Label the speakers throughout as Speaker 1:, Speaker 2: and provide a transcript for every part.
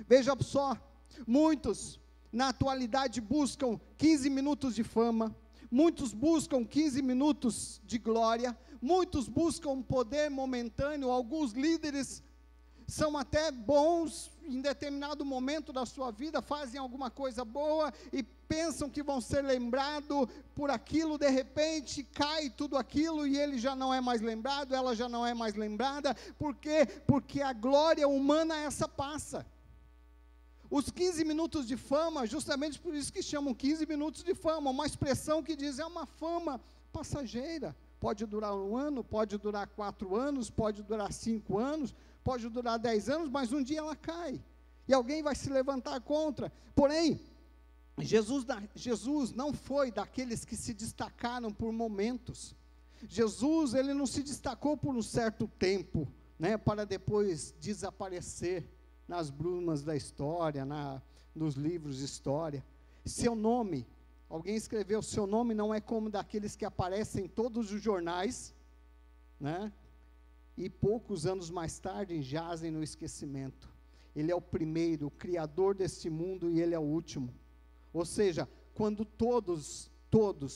Speaker 1: Veja só, muitos na atualidade buscam 15 minutos de fama, muitos buscam 15 minutos de glória, muitos buscam poder momentâneo, alguns líderes são até bons em determinado momento da sua vida, fazem alguma coisa boa e pensam que vão ser lembrados por aquilo, de repente cai tudo aquilo e ele já não é mais lembrado, ela já não é mais lembrada. Por quê? Porque a glória humana essa passa. Os 15 minutos de fama, justamente por isso que chamam 15 minutos de fama, uma expressão que diz, é uma fama passageira, pode durar 1 ano, pode durar 4 anos, pode durar 5 anos, pode durar 10 anos, mas um dia ela cai, e alguém vai se levantar contra. Porém, Jesus não foi daqueles que se destacaram por momentos. Jesus, ele não se destacou por um certo tempo, para depois desaparecer nas brumas da história, nos livros de história. Seu nome, alguém escreveu, seu nome não é como daqueles que aparecem em todos os jornais, e poucos anos mais tarde jazem no esquecimento. Ele é o primeiro, o criador deste mundo, e ele é o último. Ou seja, quando todos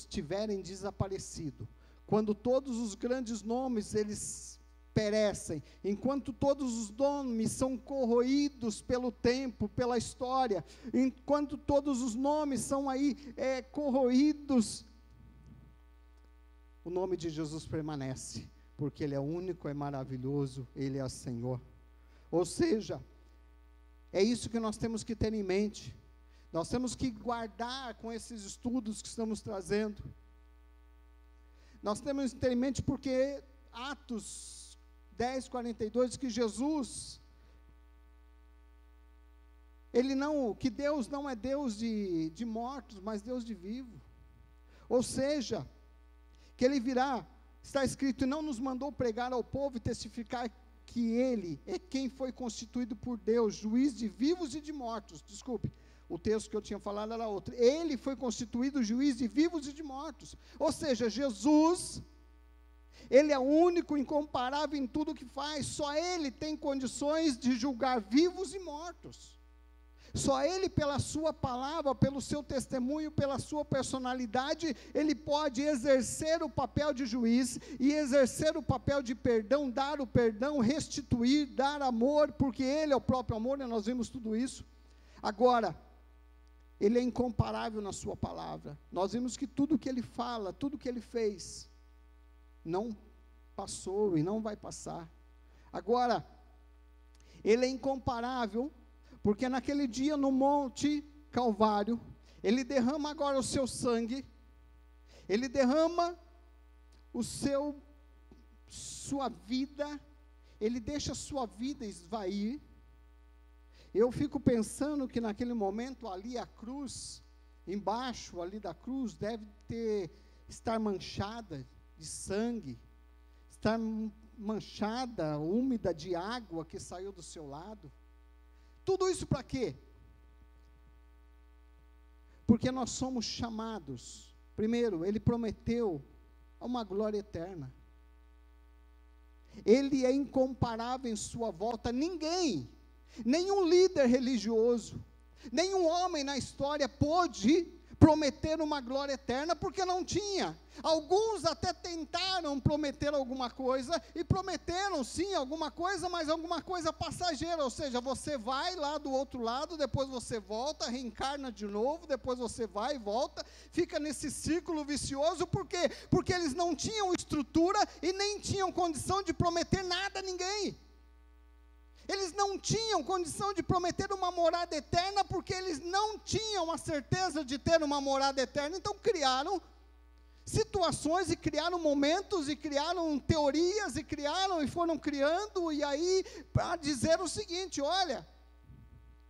Speaker 1: tiverem desaparecido, quando todos os grandes nomes, eles perecem, enquanto todos os nomes são corroídos pelo tempo, pela história, enquanto todos os nomes são aí corroídos, o nome de Jesus permanece, porque Ele é único, é maravilhoso, Ele é o Senhor. Ou seja, é isso que nós temos que ter em mente, nós temos que guardar com esses estudos que estamos trazendo, nós temos que ter em mente, porque Atos 10:42, que Jesus, que Deus não é Deus de mortos, mas Deus de vivo. Ou seja, que Ele virá, está escrito, e não nos mandou pregar ao povo e testificar que Ele é quem foi constituído por Deus, juiz de vivos e de mortos. Desculpe, o texto que eu tinha falado era outro. Ele foi constituído juiz de vivos e de mortos. Ou seja, Jesus, Ele é único, incomparável em tudo que faz, só Ele tem condições de julgar vivos e mortos, só Ele, pela sua palavra, pelo seu testemunho, pela sua personalidade, Ele pode exercer o papel de juiz, e exercer o papel de perdão, dar o perdão, restituir, dar amor, porque Ele é o próprio amor, e nós vimos tudo isso. Agora, Ele é incomparável na sua palavra, nós vimos que tudo que Ele fala, tudo que Ele fez, não passou e não vai passar. Agora, Ele é incomparável, porque naquele dia no Monte Calvário, Ele derrama agora o seu sangue, Ele derrama sua vida, Ele deixa a sua vida esvair. Eu fico pensando que naquele momento ali a cruz, embaixo ali da cruz, deve estar manchada de sangue, estar manchada, úmida de água que saiu do seu lado. Tudo isso para quê? Porque nós somos chamados. Primeiro, Ele prometeu uma glória eterna. Ele é incomparável em sua volta. Ninguém, nenhum líder religioso, nenhum homem na história pôde prometer uma glória eterna, porque não tinha. Alguns até tentaram prometer alguma coisa, e prometeram sim alguma coisa, mas alguma coisa passageira, ou seja, você vai lá do outro lado, depois você volta, reencarna de novo, depois você vai e volta, fica nesse círculo vicioso. Por quê? Porque eles não tinham estrutura, e nem tinham condição de prometer nada a ninguém. Eles não tinham condição de prometer uma morada eterna, porque eles não tinham a certeza de ter uma morada eterna. Então criaram situações, e criaram momentos, e criaram teorias, e foram criando, e aí para dizer o seguinte: olha,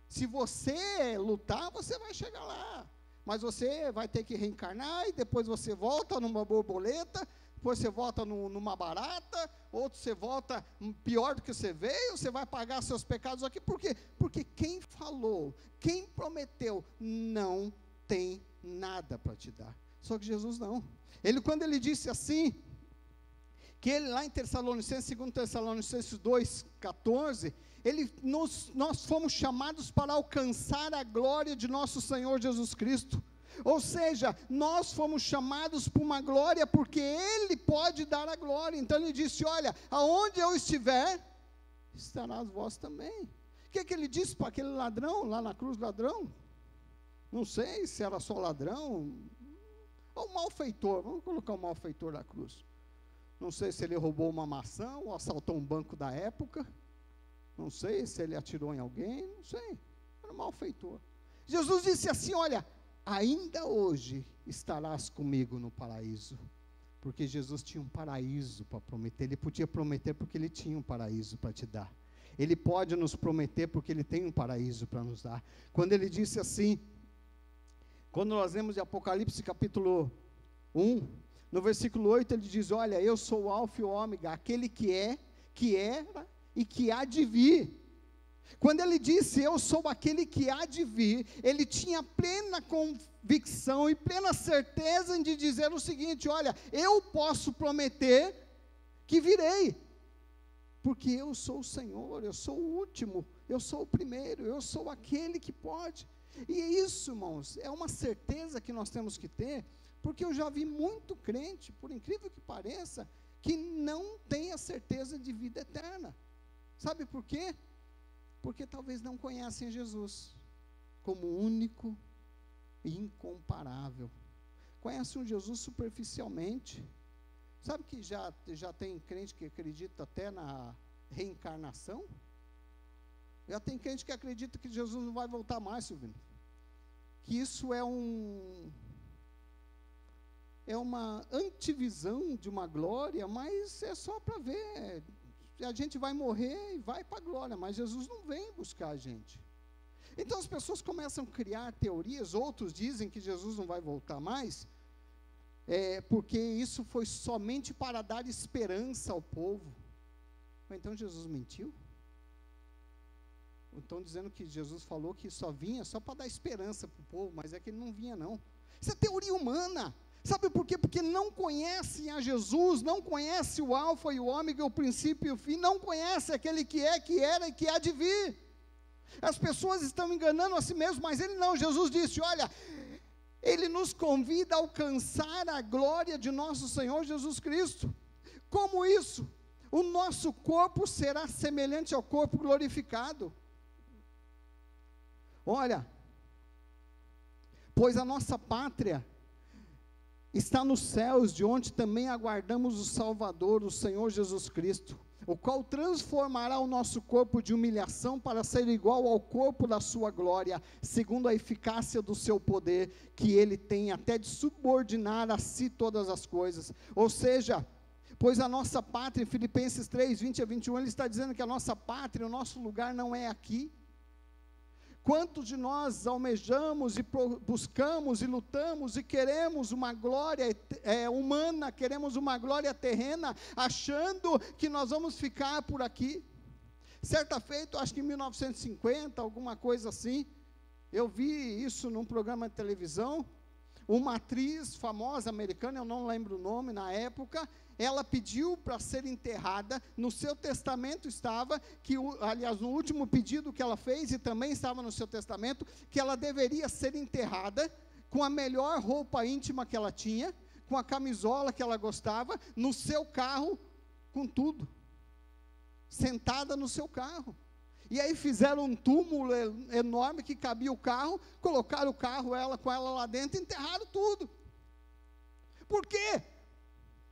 Speaker 1: se você lutar, você vai chegar lá, mas você vai ter que reencarnar, e depois você volta numa borboleta, depois você volta numa barata, outro você volta pior do que você veio, você vai pagar seus pecados aqui. Por quê? Porque quem falou, quem prometeu, não tem nada para te dar. Só que Jesus não. Quando ele disse assim, que ele lá em Tessalonicenses, 2 Tessalonicenses 2:14, nós fomos chamados para alcançar a glória de nosso Senhor Jesus Cristo. Ou seja, nós fomos chamados para uma glória, porque Ele pode dar a glória. Então Ele disse, olha, aonde eu estiver, estarás vós também. O que Ele disse para aquele ladrão, lá na cruz, ladrão? Não sei se era só ladrão, ou malfeitor, vamos colocar o malfeitor na cruz. Não sei se ele roubou uma maçã, ou assaltou um banco da época, não sei se ele atirou em alguém, não sei, era um malfeitor. Jesus disse assim, olha, ainda hoje estarás comigo no paraíso, porque Jesus tinha um paraíso para prometer. Ele podia prometer porque Ele tinha um paraíso para te dar. Ele pode nos prometer porque Ele tem um paraíso para nos dar. Quando Ele disse assim, quando nós lemos de Apocalipse capítulo 1, no versículo 8, Ele diz, olha, eu sou o Alfa e o Ômega, aquele que é, que era e que há de vir. Quando Ele disse, eu sou aquele que há de vir, Ele tinha plena convicção e plena certeza de dizer o seguinte, olha, eu posso prometer que virei, porque eu sou o Senhor, eu sou o último, eu sou o primeiro, eu sou aquele que pode. E isso, irmãos, é uma certeza que nós temos que ter, porque eu já vi muito crente, por incrível que pareça, que não tem a certeza de vida eterna. Sabe por quê? Porque talvez não conhecem Jesus como único e incomparável. Conhecem um Jesus superficialmente. Sabe que já tem crente que acredita até na reencarnação? Já tem crente que acredita que Jesus não vai voltar mais, Silvino. Que isso é uma antivisão de uma glória, mas é só para ver. A gente vai morrer e vai para a glória, mas Jesus não vem buscar a gente. Então as pessoas começam a criar teorias, outros dizem que Jesus não vai voltar mais, porque isso foi somente para dar esperança ao povo. Então Jesus mentiu? Estão dizendo que Jesus falou que só vinha só para dar esperança para o povo, mas é que Ele não vinha não. Isso é teoria humana. Sabe por quê? Porque não conhecem a Jesus, não conhecem o Alfa e o Ômega, o princípio e o fim, não conhecem aquele que é, que era e que há de vir. As pessoas estão enganando a si mesmas, mas Ele não. Jesus disse, olha, Ele nos convida a alcançar a glória de nosso Senhor Jesus Cristo. Como isso? O nosso corpo será semelhante ao corpo glorificado. Olha, pois a nossa pátria está nos céus, de onde também aguardamos o Salvador, o Senhor Jesus Cristo, o qual transformará o nosso corpo de humilhação para ser igual ao corpo da sua glória, segundo a eficácia do seu poder, que Ele tem até de subordinar a si todas as coisas. Ou seja, pois a nossa pátria, em Filipenses 3, 20 a 21, ele está dizendo que a nossa pátria, o nosso lugar não é aqui. Quantos de nós almejamos e buscamos e lutamos e queremos uma glória humana, queremos uma glória terrena, achando que nós vamos ficar por aqui? Certa feita, acho que em 1950, alguma coisa assim, eu vi isso num programa de televisão, uma atriz famosa americana, eu não lembro o nome na época, ela pediu para ser enterrada, no seu testamento estava, aliás, no último pedido que ela fez, e também estava no seu testamento, que ela deveria ser enterrada com a melhor roupa íntima que ela tinha, com a camisola que ela gostava, no seu carro, com tudo, sentada no seu carro. E aí fizeram um túmulo enorme que cabia o carro, colocaram o carro, ela com ela lá dentro, e enterraram tudo. Por quê?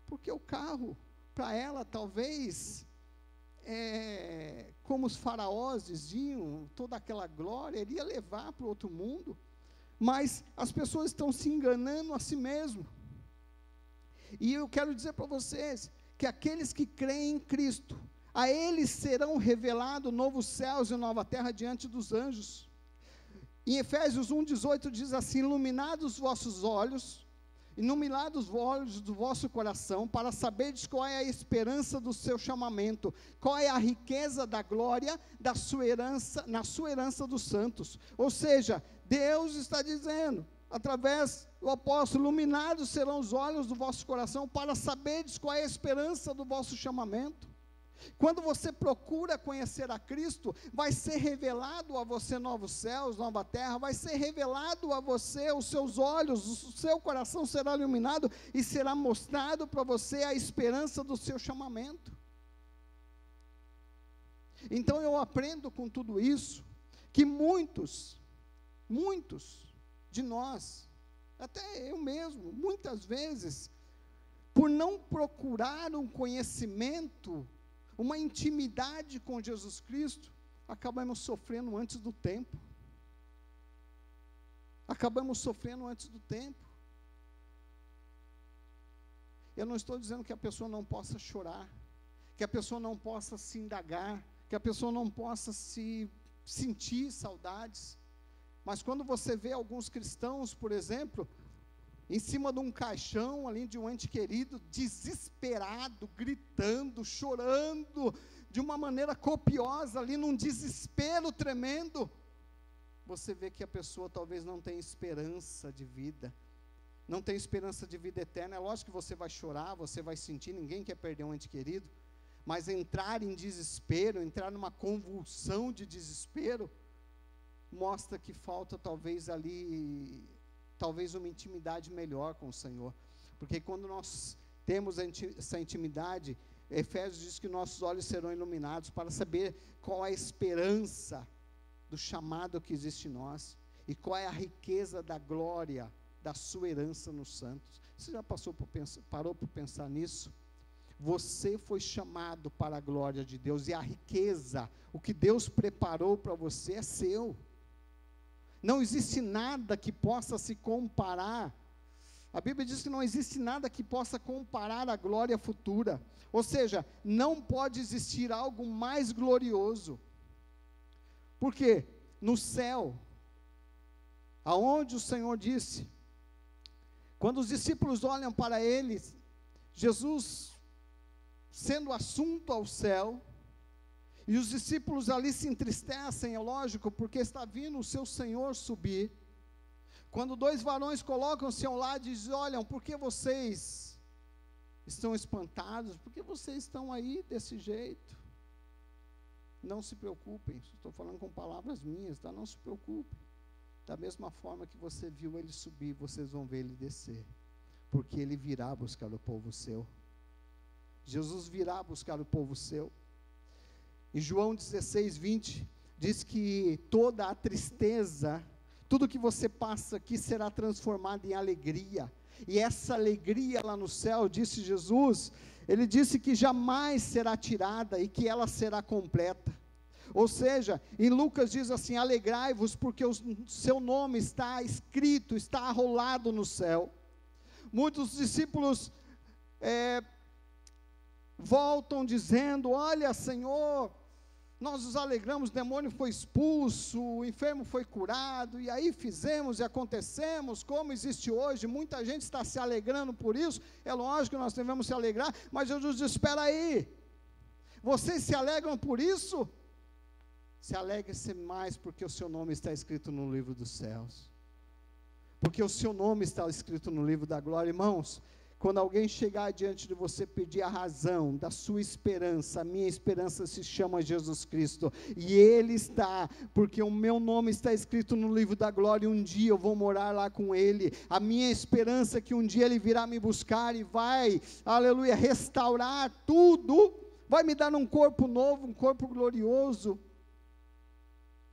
Speaker 1: Porque o carro, para ela, talvez, como os faraós diziam, toda aquela glória, iria levar para o outro mundo, mas as pessoas estão se enganando a si mesmo. E eu quero dizer para vocês, que aqueles que creem em Cristo, a eles serão revelados novos céus e nova terra diante dos anjos. Em Efésios 1,18 diz assim, iluminados os vossos olhos, iluminados os olhos do vosso coração, para saberdes qual é a esperança do seu chamamento, qual é a riqueza da glória da sua herança, na sua herança dos santos. Ou seja, Deus está dizendo, através do apóstolo, iluminados serão os olhos do vosso coração, para saberdes qual é a esperança do vosso chamamento. Quando você procura conhecer a Cristo, vai ser revelado a você novos céus, nova terra, vai ser revelado a você, os seus olhos, o seu coração será iluminado e será mostrado para você a esperança do seu chamamento. Então eu aprendo com tudo isso, que muitos de nós, até eu mesmo, muitas vezes, por não procurar um conhecimento, uma intimidade com Jesus Cristo, acabamos sofrendo antes do tempo. Eu não estou dizendo que a pessoa não possa chorar, que a pessoa não possa se indagar, que a pessoa não possa se sentir saudades, mas quando você vê alguns cristãos, por exemplo, em cima de um caixão, ali de um ente querido, desesperado, gritando, chorando, de uma maneira copiosa, ali num desespero tremendo, você vê que a pessoa talvez não tenha esperança de vida, não tem esperança de vida eterna. É lógico que você vai chorar, você vai sentir, ninguém quer perder um ente querido, mas entrar em desespero, entrar numa convulsão de desespero, mostra que falta talvez ali, talvez uma intimidade melhor com o Senhor, porque quando nós temos essa intimidade, Efésios diz que nossos olhos serão iluminados para saber qual é a esperança do chamado que existe em nós, e qual é a riqueza da glória, da sua herança nos santos. Você já parou por pensar nisso? Você foi chamado para a glória de Deus, e a riqueza, o que Deus preparou para você é seu. Não existe nada que possa se comparar. A Bíblia diz que não existe nada que possa comparar a glória futura. Ou seja, não pode existir algo mais glorioso. Porque no céu, aonde o Senhor disse, quando os discípulos olham para ele, Jesus sendo assunto ao céu, e os discípulos ali se entristecem, é lógico, porque está vindo o seu Senhor subir. Quando dois varões colocam-se ao lado e dizem: olham, por que vocês estão espantados? Por que vocês estão aí desse jeito? Não se preocupem, estou falando com palavras minhas, tá? Não se preocupem. Da mesma forma que você viu ele subir, vocês vão ver ele descer, porque ele virá buscar o povo seu. Jesus virá buscar o povo seu. Em João 16, 20, diz que toda a tristeza, tudo que você passa aqui será transformado em alegria, e essa alegria lá no céu, disse Jesus, ele disse que jamais será tirada, e que ela será completa. Ou seja, em Lucas diz assim: alegrai-vos, porque o seu nome está escrito, está arrolado no céu. Muitos discípulos voltam dizendo: olha, Senhor, nós nos alegramos, o demônio foi expulso, o enfermo foi curado, e aí fizemos e acontecemos, como existe hoje, muita gente está se alegrando por isso. É lógico que nós devemos se alegrar, mas Jesus diz: espera aí, vocês se alegram por isso? Se alegre-se mais, porque o seu nome está escrito no livro dos céus, porque o seu nome está escrito no livro da glória. Irmãos, quando alguém chegar diante de você, pedir a razão da sua esperança, a minha esperança se chama Jesus Cristo, e Ele está, porque o meu nome está escrito no livro da glória, e um dia eu vou morar lá com Ele. A minha esperança é que um dia Ele virá me buscar e vai, aleluia, restaurar tudo, vai me dar um corpo novo, um corpo glorioso.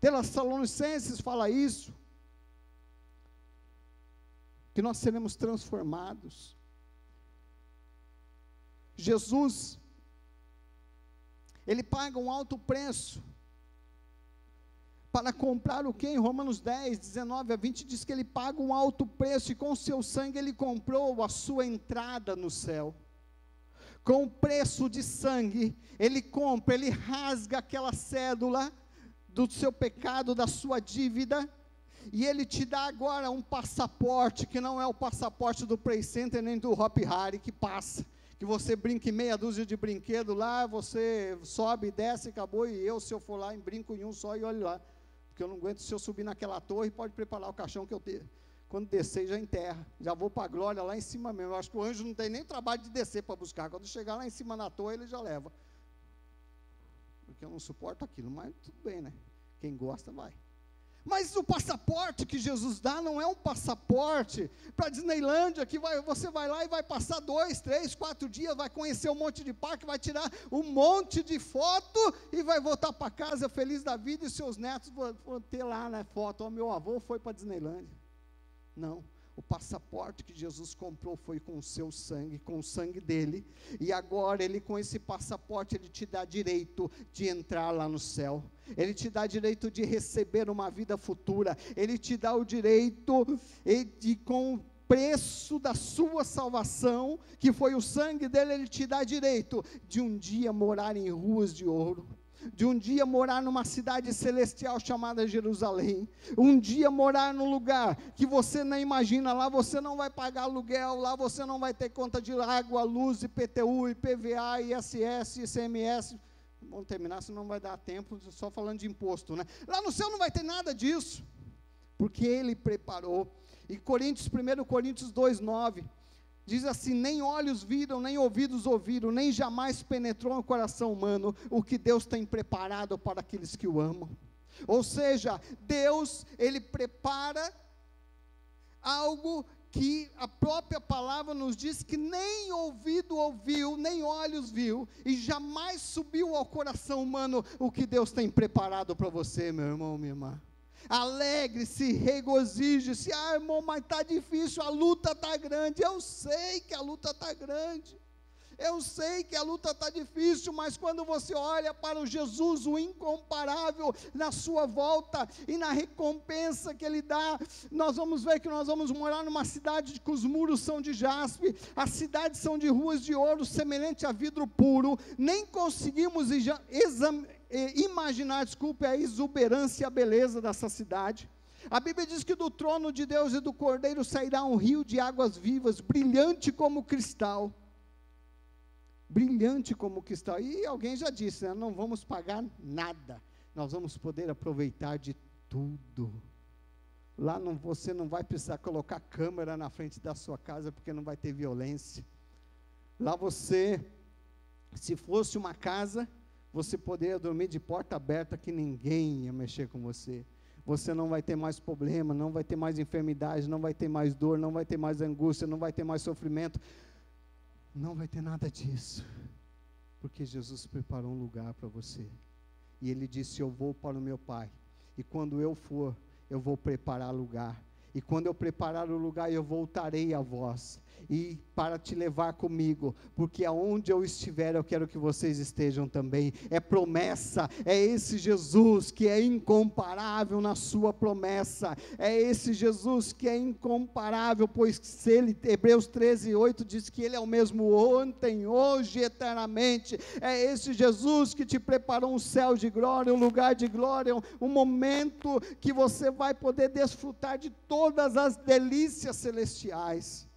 Speaker 1: Tessalonicenses fala isso, que nós seremos transformados. Jesus, ele paga um alto preço para comprar o que? Em Romanos 10, 19 a 20, diz que ele paga um alto preço, e com o seu sangue ele comprou a sua entrada no céu. Com o preço de sangue, ele compra, ele rasga aquela cédula do seu pecado, da sua dívida, e ele te dá agora um passaporte, que não é o passaporte do Play Center, nem do Hop Hari, que passa, que você brinca em meia dúzia de brinquedo lá, você sobe, desce, acabou, e eu, se eu for lá, brinco em um só e olho lá, porque eu não aguento. Se eu subir naquela torre, pode preparar o caixão que eu tenho, quando descer já enterra, já vou para a glória lá em cima mesmo. Eu acho que o anjo não tem nem trabalho de descer para buscar, quando chegar lá em cima na torre, ele já leva. porque eu não suporto aquilo, mas tudo bem, né? Quem gosta, vai. Mas o passaporte que Jesus dá não é um passaporte para Disneylândia, que você vai lá e vai passar 2, 3, 4 dias, vai conhecer um monte de parque, vai tirar um monte de foto e vai voltar para casa feliz da vida e seus netos vão ter lá na foto, o meu avô foi para Disneylândia. Não. O passaporte que Jesus comprou foi com o seu sangue, com o sangue dele, e agora ele, com esse passaporte, ele te dá direito de entrar lá no céu, ele te dá direito de receber uma vida futura, ele te dá o direito de, com o preço da sua salvação, que foi o sangue dele, ele te dá direito de um dia morar em ruas de ouro, de um dia morar numa cidade celestial chamada Jerusalém, um dia morar num lugar que você nem imagina, lá você não vai pagar aluguel, lá você não vai ter conta de água, luz, IPTU, IPVA, ISS, ICMS, vamos terminar, senão não vai dar tempo, só falando de imposto, né? Lá no céu não vai ter nada disso, porque ele preparou. E 1 Coríntios 2:9, diz assim: nem olhos viram, nem ouvidos ouviram, nem jamais penetrou no coração humano o que Deus tem preparado para aqueles que o amam. Ou seja, Deus, ele prepara algo que a própria palavra nos diz que nem ouvido ouviu, nem olhos viu, e jamais subiu ao coração humano o que Deus tem preparado para você, meu irmão, minha irmã. Alegre-se, regozije-se. Irmão, mas está difícil, a luta está grande. Eu sei que a luta está grande, eu sei que a luta está difícil, mas quando você olha para o Jesus, o incomparável, na sua volta e na recompensa que ele dá, nós vamos ver que nós vamos morar numa cidade que os muros são de jaspe, as cidades são de ruas de ouro, semelhante a vidro puro. Nem conseguimos imaginar, a exuberância e a beleza dessa cidade. A Bíblia diz que do trono de Deus e do Cordeiro sairá um rio de águas vivas, brilhante como cristal. Brilhante como cristal. E alguém já disse, né? Não vamos pagar nada, nós vamos poder aproveitar de tudo. Lá você não vai precisar colocar câmera na frente da sua casa, porque não vai ter violência. Lá você, se fosse uma casa, você poderia dormir de porta aberta, que ninguém ia mexer com você. Você não vai ter mais problema, não vai ter mais enfermidade, não vai ter mais dor, não vai ter mais angústia, não vai ter mais sofrimento. Não vai ter nada disso, porque Jesus preparou um lugar para você. E ele disse: eu vou para o meu Pai, e quando eu for, eu vou preparar lugar. E quando eu preparar o lugar, eu voltarei a vós, e para te levar comigo, porque aonde eu estiver, eu quero que vocês estejam também. É promessa, é esse Jesus que é incomparável na sua promessa, é esse Jesus que é incomparável, pois se ele, Hebreus 13:8 diz que ele é o mesmo ontem, hoje, eternamente. É esse Jesus que te preparou um céu de glória, um lugar de glória, um momento que você vai poder desfrutar de todas as delícias celestiais.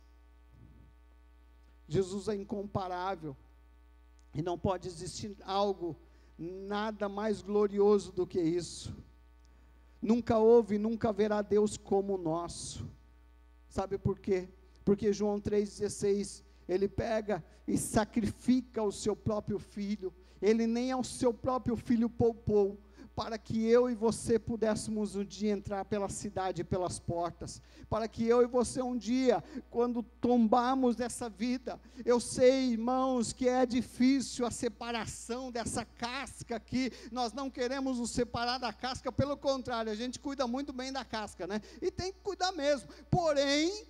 Speaker 1: Jesus é incomparável, e não pode existir algo, nada mais glorioso do que isso. Nunca houve, nunca haverá Deus como o nosso. Sabe por quê? Porque João 3,16, ele pega e sacrifica o seu próprio filho, ele nem ao seu próprio filho poupou, para que eu e você pudéssemos um dia entrar pela cidade, pelas portas, para que eu e você um dia, quando tombarmos dessa vida, eu sei, irmãos, que é difícil a separação dessa casca aqui, nós não queremos nos separar da casca, pelo contrário, a gente cuida muito bem da casca, né? E tem que cuidar mesmo, porém,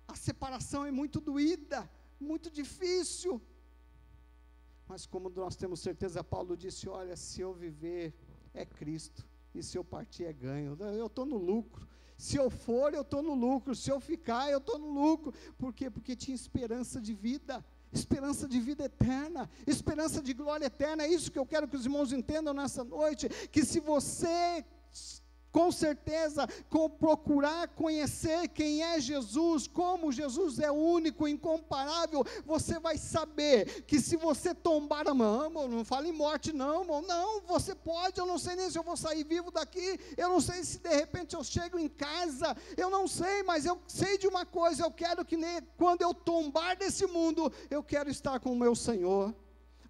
Speaker 1: a separação é muito doída, muito difícil, mas como nós temos certeza, Paulo disse: olha, se eu viver, é Cristo, e se eu partir é ganho. Eu estou no lucro, se eu for eu estou no lucro, se eu ficar eu estou no lucro. Por quê? Porque tinha esperança de vida eterna, esperança de glória eterna. É isso que eu quero que os irmãos entendam nessa noite, que se você, com certeza, procurar conhecer quem é Jesus, como Jesus é único, incomparável, você vai saber que se você tombar a mão, não fala em morte não, não, você pode, eu não sei nem se eu vou sair vivo daqui, eu não sei se de repente eu chego em casa, eu não sei, mas eu sei de uma coisa, eu quero que quando eu tombar desse mundo, eu quero estar com o meu Senhor.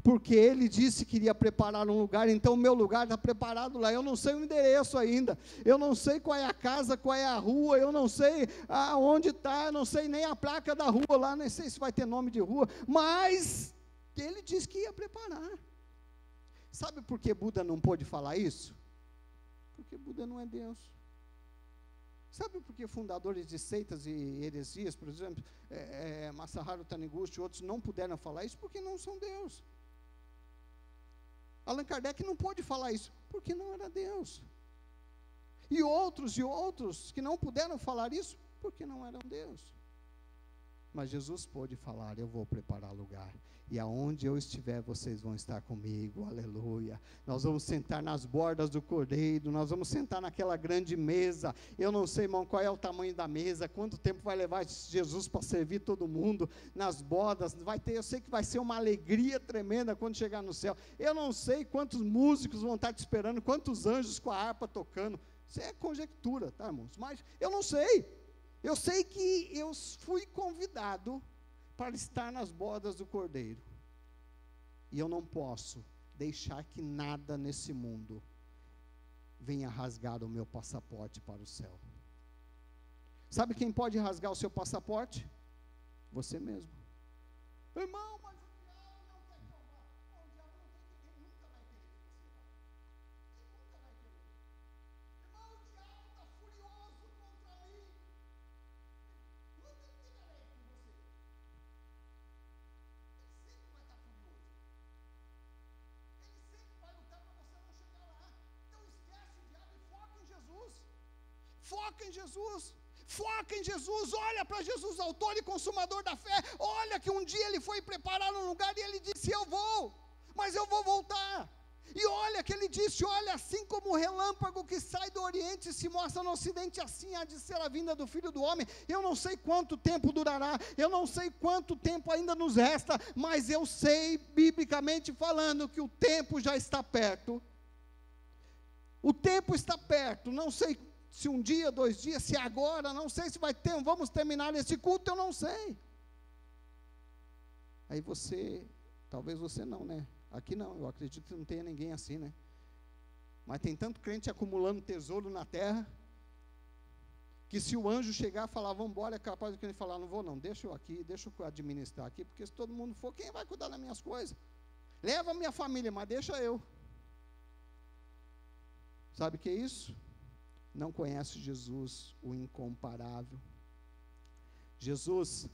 Speaker 1: porque Ele disse que iria preparar um lugar, então o meu lugar está preparado lá. Eu não sei o endereço ainda, eu não sei qual é a casa, qual é a rua, eu não sei aonde está, eu não sei nem a placa da rua lá, nem sei se vai ter nome de rua, mas Ele disse que ia preparar. Sabe por que Buda não pôde falar isso? Porque Buda não é Deus. Sabe por que fundadores de seitas e heresias, por exemplo, Masaharu Taniguchi e outros não puderam falar isso? Porque não são Deus. Allan Kardec não pôde falar isso, porque não era Deus. E outros que não puderam falar isso, porque não eram Deus. Mas Jesus pôde falar: eu vou preparar lugar, e aonde eu estiver, vocês vão estar comigo, aleluia. Nós vamos sentar nas bordas do cordeiro, nós vamos sentar naquela grande mesa. Eu não sei, irmão, qual é o tamanho da mesa, quanto tempo vai levar Jesus para servir todo mundo nas bordas. Eu sei que vai ser uma alegria tremenda quando chegar no céu. Eu não sei quantos músicos vão estar te esperando, quantos anjos com a harpa tocando. Isso é conjectura, tá, irmãos? Mas eu não sei. Eu sei que eu fui convidado para estar nas bodas do Cordeiro. E eu não posso deixar que nada nesse mundo venha rasgar o meu passaporte para o céu. Sabe quem pode rasgar o seu passaporte? Você mesmo. Irmão, mas o diabo não quer tomar. O diabo não quer que ninguém nunca vai querer que você vá. Ele nunca vai querer. Irmão, o diabo está furioso contra mim. Nunca estiverei com você. Ele sempre vai estar furioso. Ele sempre vai lutar para você não chegar lá. Então esquece o diabo e foca em Jesus. Foca em Jesus. Foca em Jesus, olha para Jesus, autor e consumador da fé. Olha que um dia ele foi preparar um lugar e ele disse: eu vou, mas eu vou voltar. E olha que ele disse: olha, assim como o relâmpago que sai do Oriente e se mostra no Ocidente, assim há de ser a vinda do Filho do Homem. Eu não sei quanto tempo durará, eu não sei quanto tempo ainda nos resta, mas eu sei, biblicamente falando, que o tempo já está perto. O tempo está perto, não sei se um dia, 2 dias, se agora, não sei se vai ter, vamos terminar esse culto, eu não sei. Aí você, talvez você não, né? Aqui não, eu acredito que não tenha ninguém assim, né? Mas tem tanto crente acumulando tesouro na terra, que se o anjo chegar e falar: vamos embora, é capaz de ele falar: não vou não, deixa eu aqui, deixa eu administrar aqui, porque se todo mundo for, quem vai cuidar das minhas coisas? Leva a minha família, mas deixa eu. Sabe o que é isso? Não conhece Jesus, o incomparável. Jesus,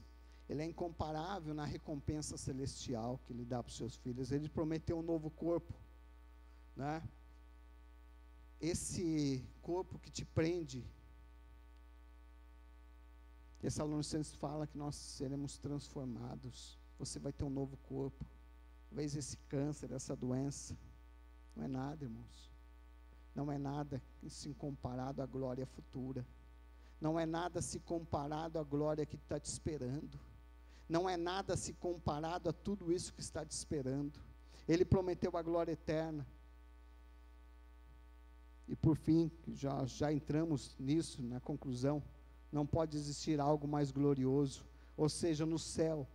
Speaker 1: Ele é incomparável na recompensa celestial que Ele dá para os seus filhos. Ele prometeu um novo corpo, né? Esse corpo que te prende, Tessalonicenses fala que nós seremos transformados. Você vai ter um novo corpo. Talvez esse câncer, essa doença, não é nada, irmãos. Não é nada se comparado à glória futura. Não é nada se comparado à glória que está te esperando. Não é nada se comparado a tudo isso que está te esperando. Ele prometeu a glória eterna. E por fim, já entramos nisso, na conclusão, não pode existir algo mais glorioso. Ou seja, no céu,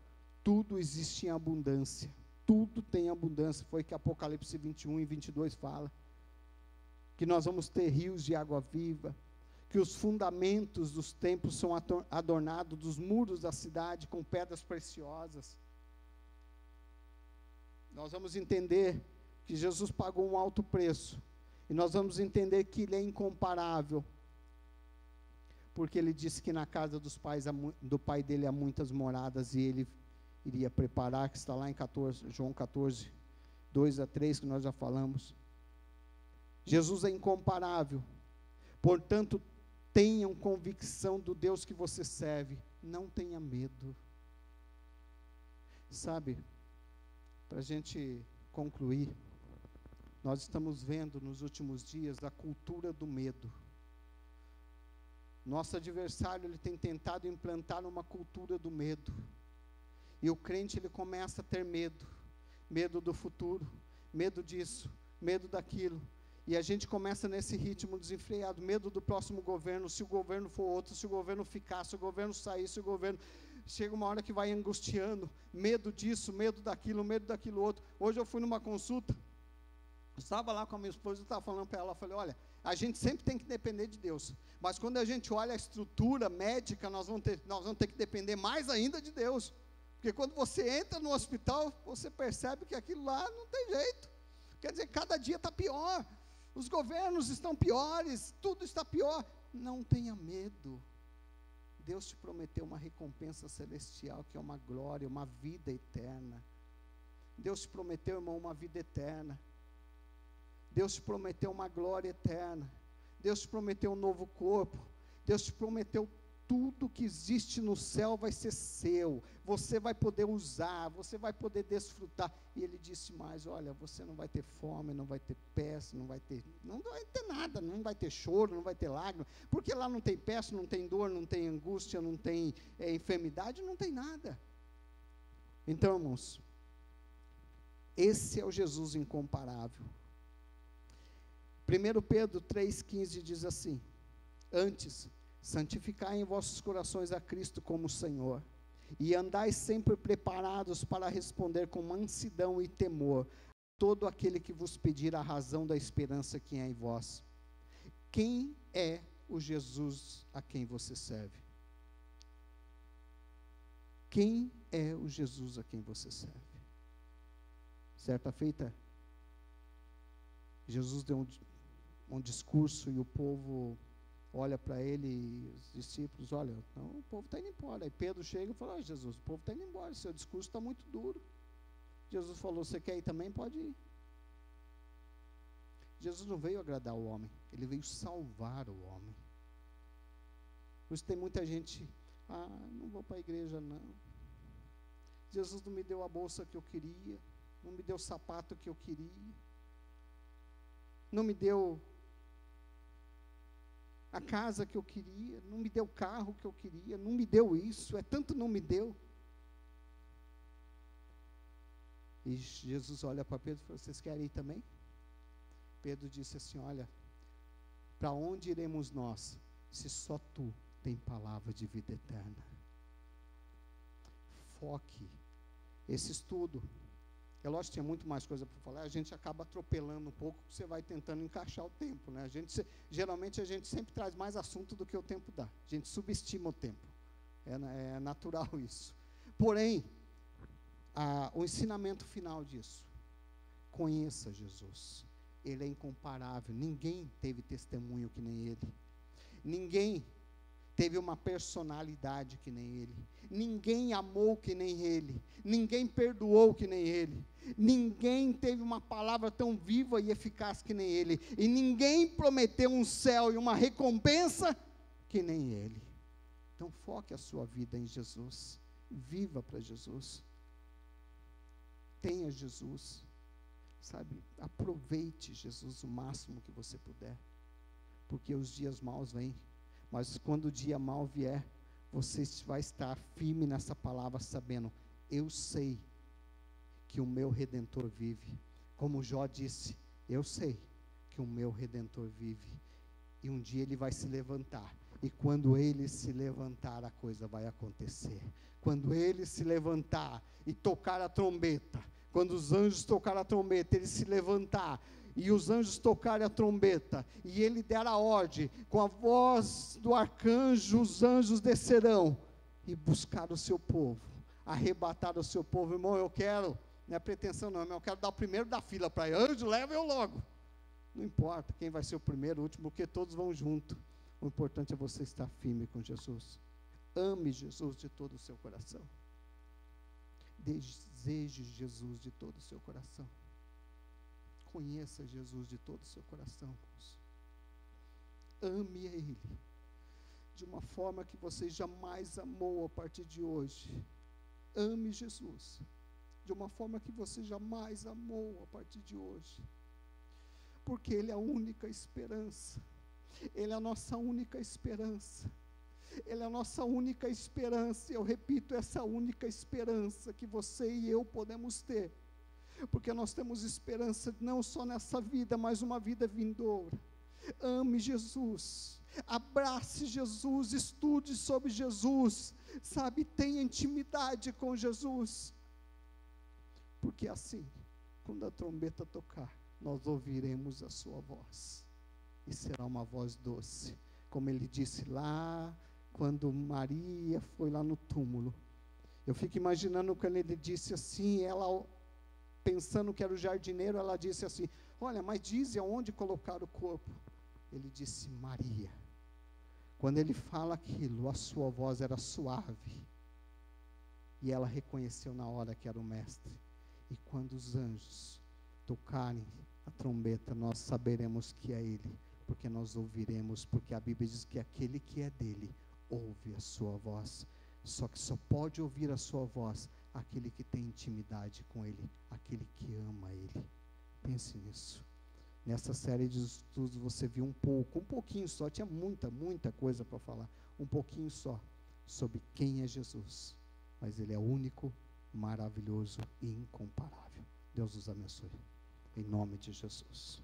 Speaker 1: tudo existe em abundância. Tudo tem abundância. Foi que Apocalipse 21 e 22 fala. Que nós vamos ter rios de água viva, que os fundamentos dos templos são adornados, dos muros da cidade com pedras preciosas. Nós vamos entender que Jesus pagou um alto preço, e nós vamos entender que Ele é incomparável, porque Ele disse que na casa do Pai dele há muitas moradas, e Ele iria preparar, que está lá em João 14, 2-3, que nós já falamos. Jesus é incomparável, portanto, tenham convicção do Deus que você serve, não tenha medo. Sabe, para a gente concluir, nós estamos vendo nos últimos dias a cultura do medo. Nosso adversário, ele tem tentado implantar uma cultura do medo, e o crente, ele começa a ter medo, medo do futuro, medo disso, medo daquilo. E a gente começa nesse ritmo desenfreado, medo do próximo governo, se o governo for outro, se o governo ficar, se o governo sair, se o governo... chega uma hora que vai angustiando, medo disso, medo daquilo outro. Hoje eu fui numa consulta, eu estava lá com a minha esposa, eu estava falando para ela, eu falei, olha, a gente sempre tem que depender de Deus, mas quando a gente olha a estrutura médica, nós vamos ter que depender mais ainda de Deus, porque quando você entra no hospital, você percebe que aquilo lá não tem jeito, quer dizer, cada dia está pior, os governos estão piores, tudo está pior. Não tenha medo, Deus te prometeu uma recompensa celestial, que é uma glória, uma vida eterna. Deus te prometeu, irmão, uma vida eterna. Deus te prometeu uma glória eterna. Deus te prometeu um novo corpo. Deus te prometeu tudo que existe no céu vai ser seu. Você vai poder usar, você vai poder desfrutar. E ele disse mais, olha, você não vai ter fome, não vai ter peste, não vai ter nada, não vai ter choro, não vai ter lágrima, porque lá não tem peste, não tem dor, não tem angústia, não tem enfermidade, não tem nada. Então, irmãos, esse é o Jesus incomparável. 1 Pedro 3,15 diz assim, antes, santificai em vossos corações a Cristo como Senhor, e andai sempre preparados para responder com mansidão e temor a todo aquele que vos pedir a razão da esperança que é em vós. Quem é o Jesus a quem você serve? Quem é o Jesus a quem você serve? Certa feita, Jesus deu um discurso e o povo olha para ele e os discípulos, olha, então o povo está indo embora. Aí Pedro chega e fala, Jesus, o povo está indo embora, seu discurso está muito duro. Jesus falou, você quer ir também? Pode ir. Jesus não veio agradar o homem, ele veio salvar o homem. Por isso tem muita gente, não vou para a igreja não. Jesus não me deu a bolsa que eu queria, não me deu o sapato que eu queria, não me deu a casa que eu queria, não me deu o carro que eu queria, não me deu isso, tanto não me deu. E Jesus olha para Pedro e fala, vocês querem ir também? Pedro disse assim, olha, para onde iremos nós, se só tu tem palavra de vida eterna? Foque esse estudo. É lógico que tinha muito mais coisa para falar, a gente acaba atropelando um pouco, você vai tentando encaixar o tempo, né? Geralmente a gente sempre traz mais assunto do que o tempo dá, a gente subestima o tempo, é natural isso. Porém, o ensinamento final disso, conheça Jesus, ele é incomparável, ninguém teve testemunho que nem ele, ninguém teve uma personalidade que nem ele, ninguém amou que nem ele, ninguém perdoou que nem ele, ninguém teve uma palavra tão viva e eficaz que nem ele, e ninguém prometeu um céu e uma recompensa que nem ele. Então foque a sua vida em Jesus, viva para Jesus, tenha Jesus, sabe, aproveite Jesus o máximo que você puder, porque os dias maus vêm. Mas quando o dia mau vier, você vai estar firme nessa palavra, sabendo, eu sei que o meu Redentor vive. Como Jó disse, eu sei que o meu Redentor vive. E um dia ele vai se levantar. E quando ele se levantar, a coisa vai acontecer. Quando ele se levantar e tocar a trombeta, quando os anjos tocarem a trombeta, ele se levantar, e os anjos tocarem a trombeta, e ele der a ordem, com a voz do arcanjo, os anjos descerão, e buscar o seu povo, arrebatar o seu povo. Irmão, eu quero, não é pretensão não, eu quero dar o primeiro da fila para ele, anjo, leva eu logo, não importa quem vai ser o primeiro, o último, porque todos vão junto, o importante é você estar firme com Jesus, ame Jesus de todo o seu coração, deseje Jesus de todo o seu coração, conheça Jesus de todo o seu coração, ame Ele, de uma forma que você jamais amou a partir de hoje, ame Jesus, de uma forma que você jamais amou a partir de hoje, porque Ele é a única esperança, Ele é a nossa única esperança, Ele é a nossa única esperança, eu repito, essa única esperança que você e eu podemos ter, porque nós temos esperança não só nessa vida, mas uma vida vindoura. Ame Jesus, abrace Jesus, estude sobre Jesus, sabe, tenha intimidade com Jesus, porque assim, quando a trombeta tocar, nós ouviremos a sua voz, e será uma voz doce, como ele disse lá, quando Maria foi lá no túmulo. Eu fico imaginando quando ele disse assim, ela pensando que era o jardineiro, ela disse assim, olha, mas dize aonde colocar o corpo. Ele disse, Maria. Quando ele fala aquilo, a sua voz era suave, e ela reconheceu na hora que era o mestre. E quando os anjos tocarem a trombeta, nós saberemos que é ele, porque nós ouviremos, porque a Bíblia diz que aquele que é dele, ouve a sua voz. Só que só pode ouvir a sua voz aquele que tem intimidade com ele, aquele que ama ele. Pense nisso. Nessa série de estudos você viu um pouquinho só, tinha muita coisa para falar, um pouquinho só, sobre quem é Jesus, mas ele é único, maravilhoso e incomparável. Deus os abençoe, em nome de Jesus.